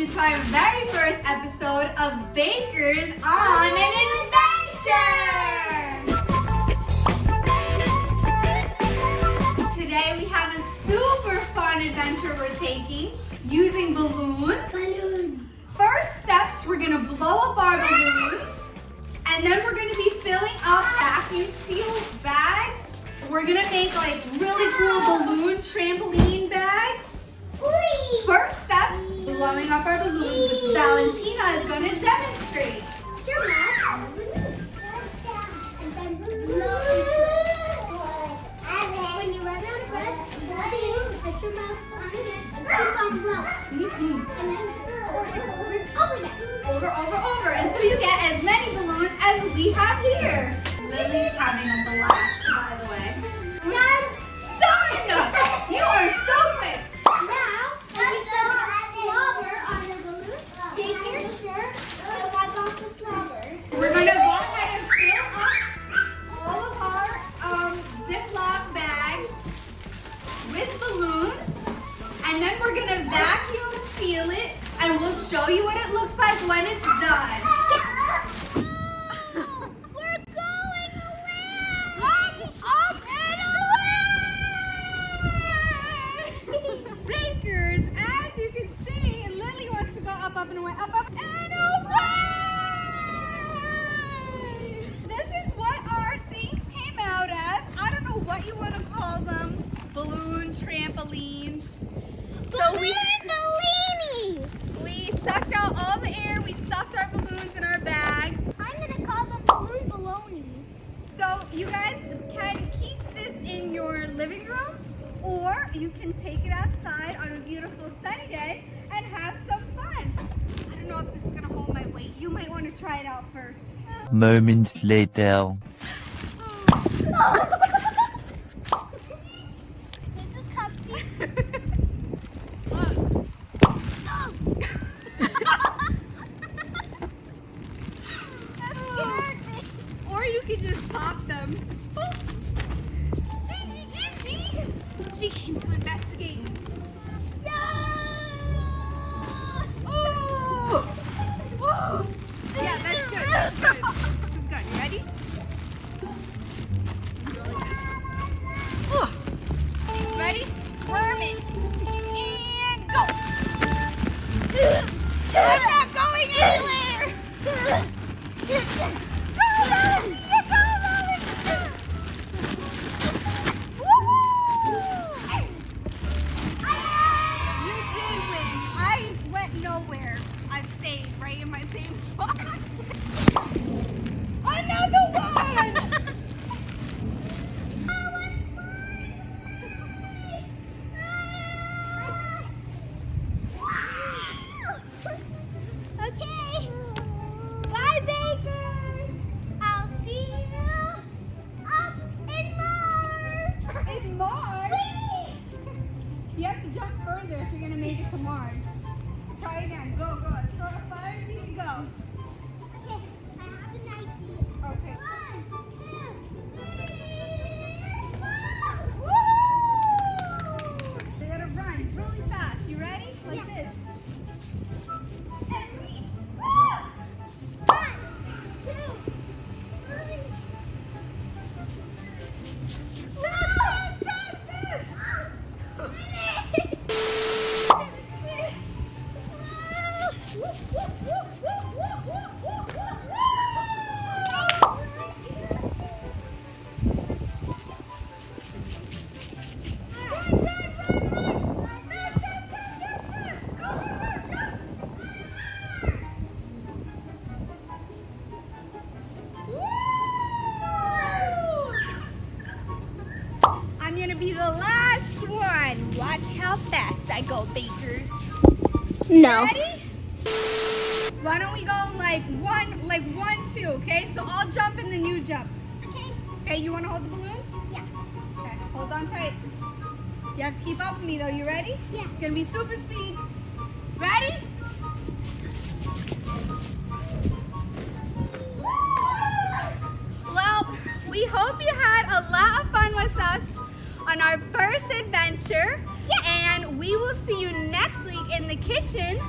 you to our very first episode of Bakers on an Adventure! Today we have a super fun adventure we're taking using balloons. First steps, we're gonna blow up our balloons, and then we're gonna be filling up vacuum sealed bags. We're gonna make like really cool balloon trampoline bags. First steps, blowing up our balloons, which Valentina is going to demonstrate. When you run out of breath, put your mouth behind it and keep on blowing. And then Over, until you get as many balloons as we have here. Lily's having a blast, by the way. Done! You are so quick. now, when you still have slobber on the balloon, take your shirt and wipe off the slobber. We're going to go ahead and fill up all of our Ziploc bags with balloons. And then we're going to vacuum seal it, and we'll show you what it looks like when it's done. We're going away! Up and away! Bakers, as you can see, Lily wants to go up and away, up and away! This is what our things came out as. I don't know what you want to call them. Balloon trampolines. So we sucked out all the air, we stuffed our balloons in our bags. I'm going to call them balloon balonies. So you guys can keep this in your living room, or you can take it outside on a beautiful sunny day and have some fun. I don't know if this is gonna hold my weight. You might want to try it out first. Moments later. This is comfy. Or you can just pop them. Stingy Gingy! She came to investigate. Ooh! Whoa! Yeah, that's good. That's good. This is good. You ready? Ooh. Ready? Worm it. And go! I'm not going anywhere! Nowhere. I stayed right in my same spot. Another one! Okay. Bye, Bakers. I'll see you up in Mars. In Mars? You have to jump further if you're going to make it to Mars. Try again. Go. Start a fire so you can go. Okay, I have an idea. Okay. 1, 2, 3. You gotta run really fast. You ready? Like Yeah. this. And leap. 1, 2, 3. I'm gonna be the last one. Watch how fast I go, Bakers. No. Ready? Why don't we go like one, two, okay? So I'll jump and then you jump. Okay. Okay, you wanna hold the balloons? Yeah. Okay, hold on tight. You have to keep up with me though, you ready? Yeah. It's gonna be super speed. Ready? Well, we hope you had a lot of fun with us on our first adventure. Yeah. And we will see you next week in the kitchen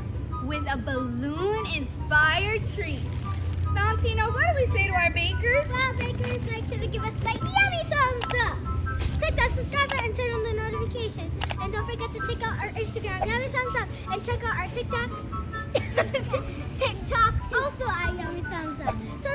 with a balloon-inspired treat. Valentina, what do we say to our bakers? Well, bakers, make sure to give us a yummy thumbs up. Click that subscribe button and turn on the notification. And don't forget to check out our Instagram, yummy thumbs up, and check out our TikTok, also at yummy thumbs up. So